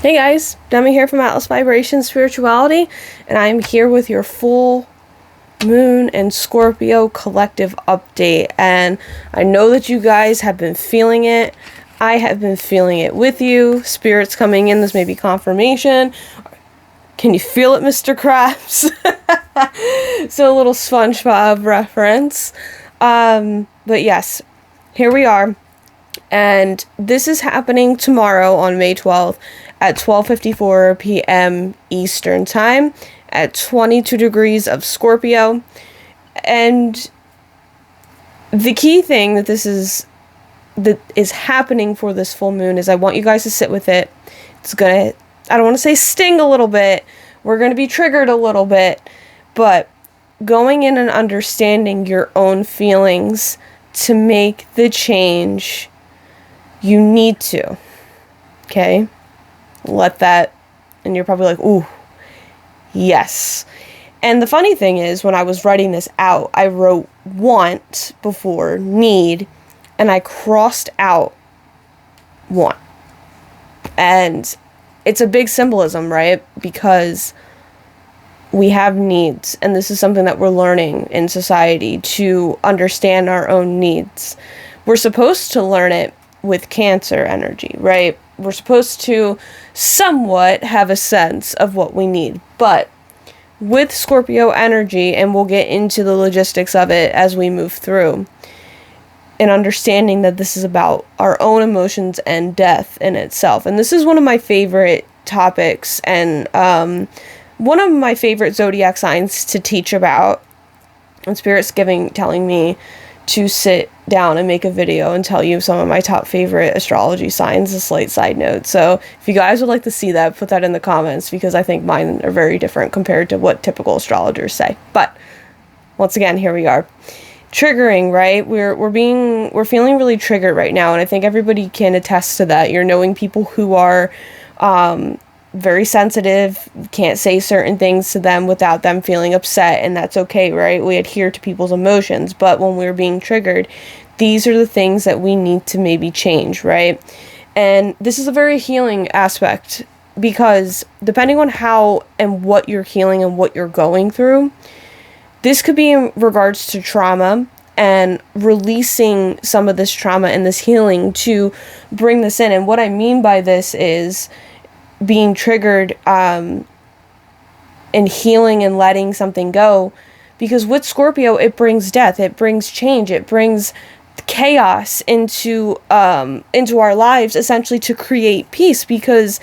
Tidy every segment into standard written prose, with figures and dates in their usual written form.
Hey guys, Demi here from Atlas Vibration Spirituality, and I'm here with your full moon and Scorpio collective update. And I know that you guys have been feeling it. I have been feeling it with you. Spirits coming in, this may be confirmation. Can you feel it, Mr. Krabs? So a little SpongeBob reference. But yes, here we are. And this is happening tomorrow on May 12th at 12:54 p.m. Eastern Time at 22 degrees of Scorpio. And the key thing that is happening for this full moon is I want you guys to sit with it. It's gonna, I don't want to say sting a little bit. We're going to be triggered a little bit, but going in and understanding your own feelings to make the change you need to. Okay? Let that, and you're probably like, ooh, yes. And the funny thing is, when I was writing this out, I wrote want before need, and I crossed out want. And it's a big symbolism, right? Because we have needs, and this is something that we're learning in society, to understand our own needs. We're supposed to learn it with Cancer energy, right? We're supposed to somewhat have a sense of what we need. But with Scorpio energy, and we'll get into the logistics of it as we move through, and understanding that this is about our own emotions and death in itself. And this is one of my favorite topics, and one of my favorite zodiac signs to teach about. And Spirit's telling me to sit down and make a video and tell you some of my top favorite astrology signs, a slight side note. So if you guys would like to see that, put that in the comments, because I think mine are very different compared to what typical astrologers say. But once again, here we are. Triggering, right? We're feeling really triggered right now, and I think everybody can attest to that. You're knowing people who are very sensitive, can't say certain things to them without them feeling upset, and that's okay, right? We adhere to people's emotions, but when we're being triggered, these are the things that we need to maybe change, right? And this is a very healing aspect, because depending on how and what you're healing and what you're going through, this could be in regards to trauma and releasing some of this trauma and this healing to bring this in. And what I mean by this is being triggered and healing and letting something go. Because with Scorpio, it brings death, it brings change, it brings chaos into our lives, essentially to create peace, because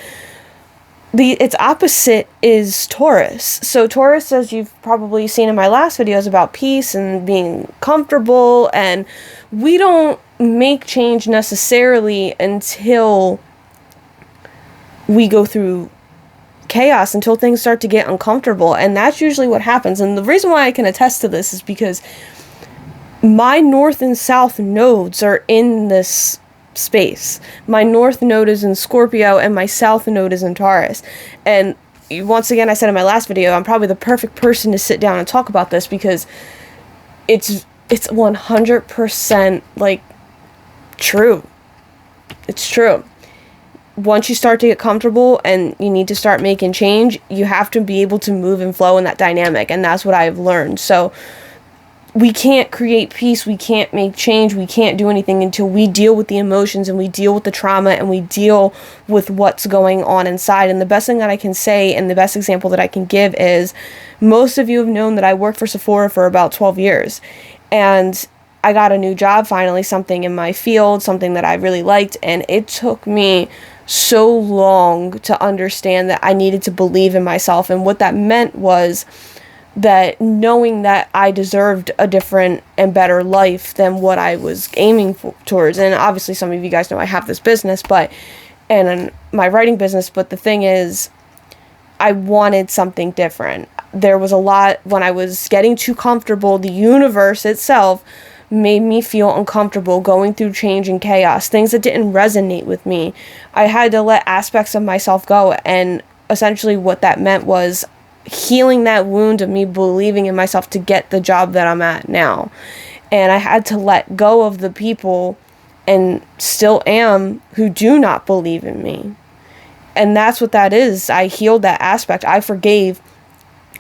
its opposite is Taurus. So Taurus, as you've probably seen in my last videos, about peace and being comfortable, and we don't make change necessarily until we go through chaos, until things start to get uncomfortable, and that's usually what happens. And the reason why I can attest to this is because my north and south nodes are in this space. My north node is in Scorpio and my south node is in Taurus. And once again, I said in my last video, I'm probably the perfect person to sit down and talk about this, because it's 100% like true. It's true. Once you start to get comfortable and you need to start making change, you have to be able to move and flow in that dynamic, and that's what I've learned. So we can't create peace, we can't make change, we can't do anything until we deal with the emotions, and we deal with the trauma, and we deal with what's going on inside. And the best thing that I can say, and the best example that I can give, is most of you have known that I worked for Sephora for about 12 years. And I got a new job finally, something in my field, something that I really liked, and it took me so long to understand that I needed to believe in myself. And what that meant was that knowing that I deserved a different and better life than what I was aiming towards. And obviously some of you guys know I have this business, and my writing business, but the thing is, I wanted something different. There was a lot, when I was getting too comfortable, the universe itself made me feel uncomfortable going through change and chaos, things that didn't resonate with me. I had to let aspects of myself go, and essentially what that meant was healing that wound of me believing in myself to get the job that I'm at now. And I had to let go of the people, and still am, who do not believe in me. And that's what that is. I healed that aspect. I forgave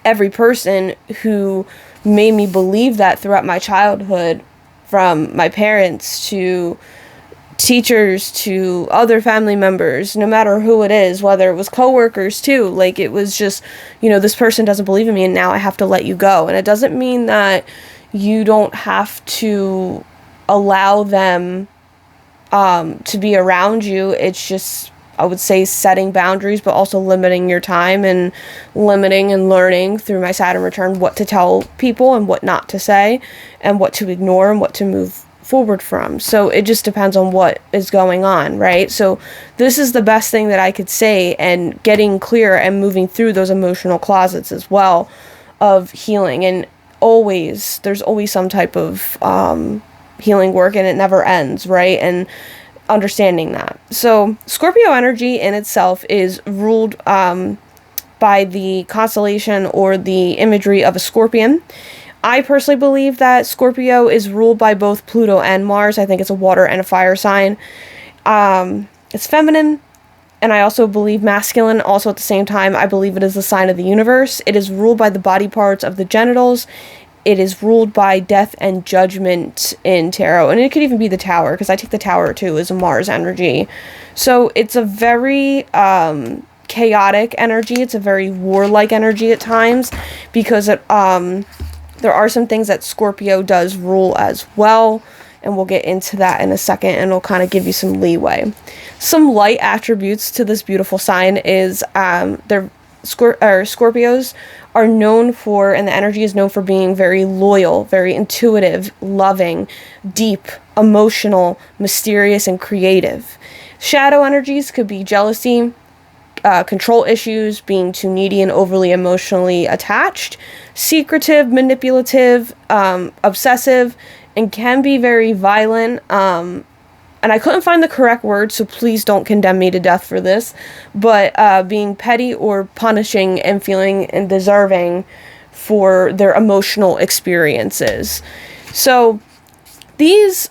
every person who made me believe that throughout my childhood, from my parents to teachers to other family members, no matter who it is, whether it was coworkers too. Like, it was just, this person doesn't believe in me, and now I have to let you go. And it doesn't mean that you don't have to allow them to be around you. It's just, I would say, setting boundaries, but also limiting your time and limiting and learning through my Saturn return what to tell people and what not to say and what to ignore and what to move forward from. So it just depends on what is going on, right? So this is the best thing that I could say, and getting clear and moving through those emotional closets as well of healing. And there's always some type of healing work, and it never ends, right? And understanding that. So Scorpio energy in itself is ruled by the constellation or the imagery of a scorpion. I personally believe that Scorpio is ruled by both Pluto and Mars. I think it's a water and a fire sign. It's feminine, and I also believe masculine. Also at the same time, I believe it is the sign of the universe. It is ruled by the body parts of the genitals. It is ruled by death and judgment in tarot. And it could even be the Tower, because I take the Tower too as a Mars energy. So it's a very chaotic energy. It's a very warlike energy at times, because there are some things that Scorpio does rule as well, and we'll get into that in a second, and it'll kind of give you some leeway. Some light attributes to this beautiful sign is Scorpios are known for, and the energy is known for being very loyal, very intuitive, loving, deep, emotional, mysterious, and creative. Shadow energies could be jealousy, control issues, being too needy and overly emotionally attached, secretive, manipulative, obsessive, and can be very violent. And I couldn't find the correct word, so please don't condemn me to death for this, but being petty or punishing and feeling and deserving for their emotional experiences. So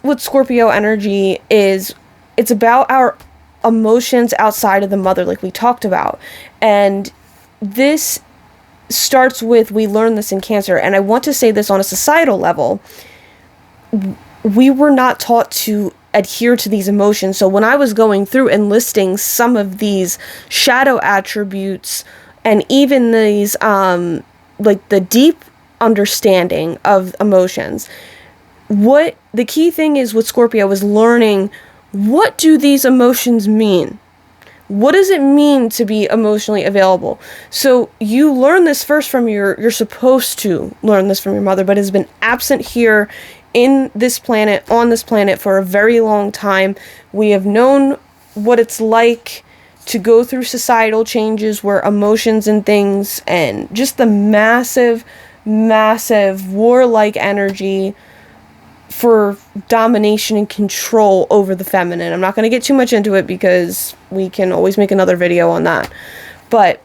what Scorpio energy is, it's about our emotions outside of the mother, like we talked about. And this starts with, we learn this in Cancer, and I want to say this on a societal level. We were not taught to adhere to these emotions. So when I was going through and listing some of these shadow attributes, and even these like the deep understanding of emotions, what the key thing is with Scorpio was learning, what do these emotions mean? What does it mean to be emotionally available? So you learn this first from you're supposed to learn this from your mother, but has been absent here in this planet, on this planet, for a very long time. We have known what it's like to go through societal changes where emotions and things, and just the massive, massive warlike energy for domination and control over the feminine. I'm not going to get too much into it because we can always make another video on that. But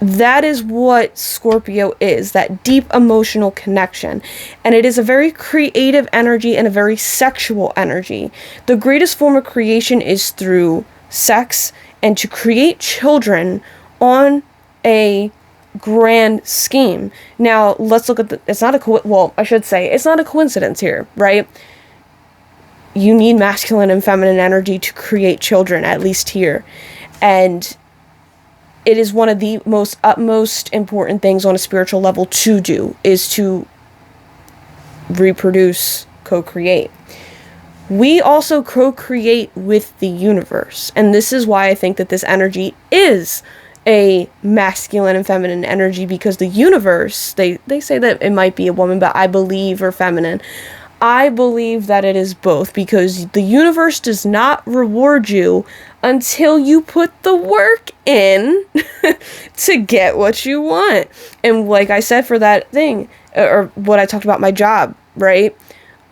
that is what Scorpio is, that deep emotional connection. And it is a very creative energy and a very sexual energy. The greatest form of creation is through sex, and to create children on a grand scheme. Now, let's look at it's not a coincidence here, right? You need masculine and feminine energy to create children, at least here. And it is one of the utmost important things on a spiritual level to do, is to reproduce, co-create. We also co-create with the universe. And this is why I think that this energy is a masculine and feminine energy, because the universe, they say that it might be a woman, but I believe, or feminine. I believe that it is both, because the universe does not reward you until you put the work in to get what you want. And like I said, for that thing, or what I talked about, my job, right?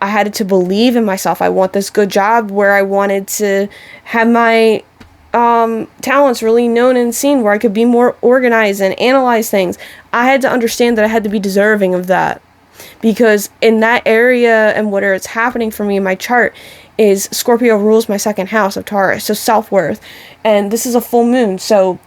I had to believe in myself. I want this good job where I wanted to have my talents really known and seen, where I could be more organized and analyze things. I had to understand that I had to be deserving of that, because in that area and whatever it's happening for me in my chart, is Scorpio rules my second house of Taurus, so self-worth. And this is a full moon, so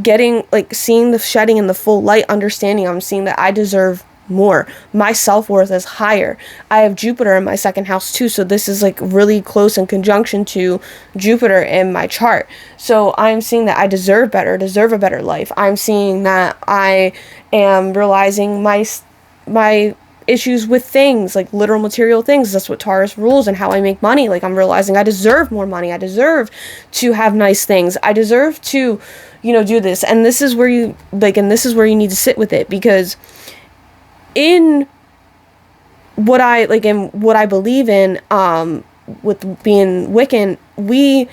getting, like, seeing the shedding in the full light, understanding, I'm seeing that I deserve more. My self-worth is higher. I have Jupiter in my second house too, so this is like really close in conjunction to Jupiter in my chart. So I'm seeing that I deserve better, deserve a better life. I'm seeing that I am realizing my issues with things, like literal material things. That's what Taurus rules, and how I make money. Like, I'm realizing I deserve more money. I deserve to have nice things. I deserve to, do this. And this is where you need to sit with it, because in what I believe in, with being Wiccan, we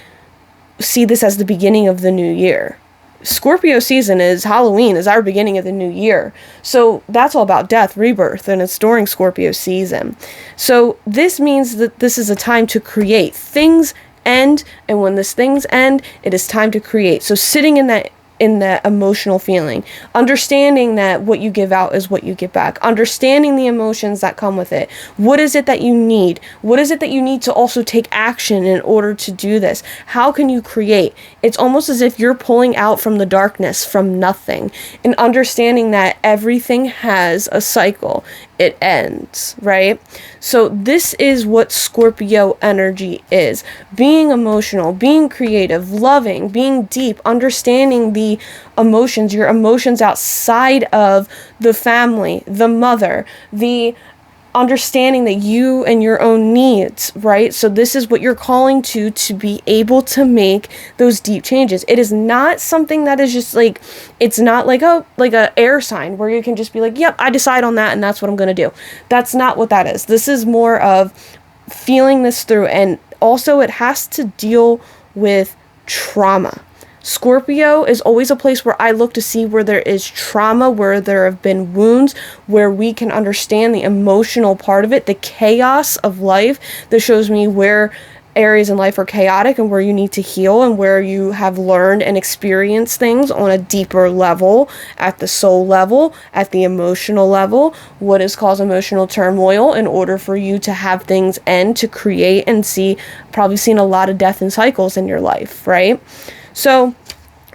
see this as the beginning of the new year. Scorpio season is Halloween, is our beginning of the new year. So that's all about death, rebirth, and it's during Scorpio season. So this means that this is a time to create. Things end, and when these things end, it is time to create. So sitting in that emotional feeling, understanding that what you give out is what you get back, understanding the emotions that come with it. What is it that you need? What is it that you need to also take action in order to do this? How can you create? It's almost as if you're pulling out from the darkness, from nothing, and understanding that everything has a cycle. It ends, right? So this is what Scorpio energy is. Being emotional, being creative, loving, being deep, understanding the emotions, your emotions outside of the family, the mother, the understanding that you and your own needs, right? So this is what you're calling to be able to make those deep changes. It is not something that is just like, it's not like a air sign where you can just be like, yep, I decide on that and that's what I'm going to do. That's not what that is. This is more of feeling this through. And also it has to deal with trauma. Scorpio is always a place where I look to see where there is trauma, where there have been wounds, where we can understand the emotional part of it, the chaos of life that shows me where areas in life are chaotic and where you need to heal, and where you have learned and experienced things on a deeper level, at the soul level, at the emotional level, what is called emotional turmoil, in order for you to have things end, to create, and probably seen a lot of death and cycles in your life, right? So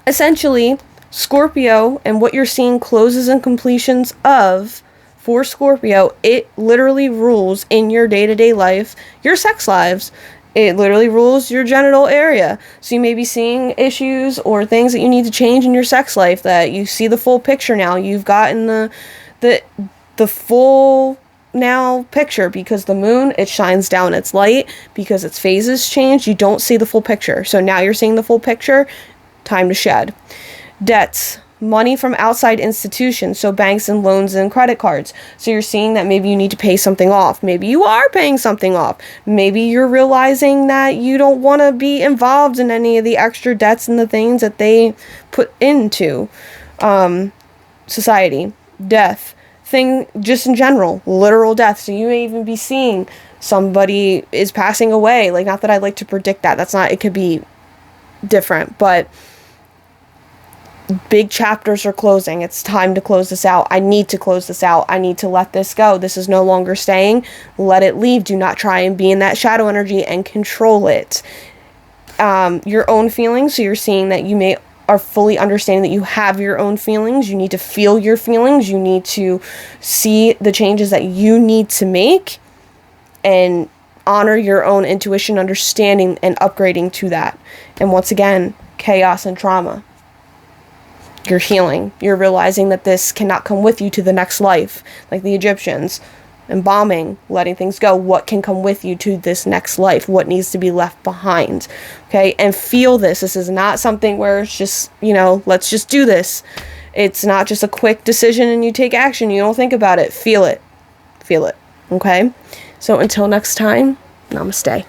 essentially, Scorpio and what you're seeing closes and completions of, for Scorpio, it literally rules in your day-to-day life, your sex lives. It literally rules your genital area. So you may be seeing issues or things that you need to change in your sex life, that you see the full picture now. You've gotten the full now picture, because the moon, it shines down its light, because its phases change. You don't see the full picture. So now you're seeing the full picture. Time to shed. Debts, money from outside institutions, so banks and loans and credit cards. So you're seeing that maybe you need to pay something off. Maybe you are paying something off. Maybe you're realizing that you don't want to be involved in any of the extra debts and the things that they put into society. Death. Just in general, literal death. So you may even be seeing somebody is passing away. Like, not that I like to predict that. That's not, it could be different, but big chapters are closing. It's time to close this out. I need to close this out. I need to let this go. This is no longer staying. Let it leave. Do not try and be in that shadow energy and control it. Your own feelings. So you're seeing that you are fully understanding that you have your own feelings. You need to feel your feelings. You need to see the changes that you need to make, and honor your own intuition, understanding, and upgrading to that. And once again, chaos and trauma. You're healing. You're realizing that this cannot come with you to the next life, like the Egyptians. Embalming, letting things go. What can come with you to this next life? What needs to be left behind? Okay, and feel this. This is not something where it's just, let's just do this. It's not just a quick decision and you take action. You don't think about it. Feel it. Feel it. Okay? So until next time, namaste.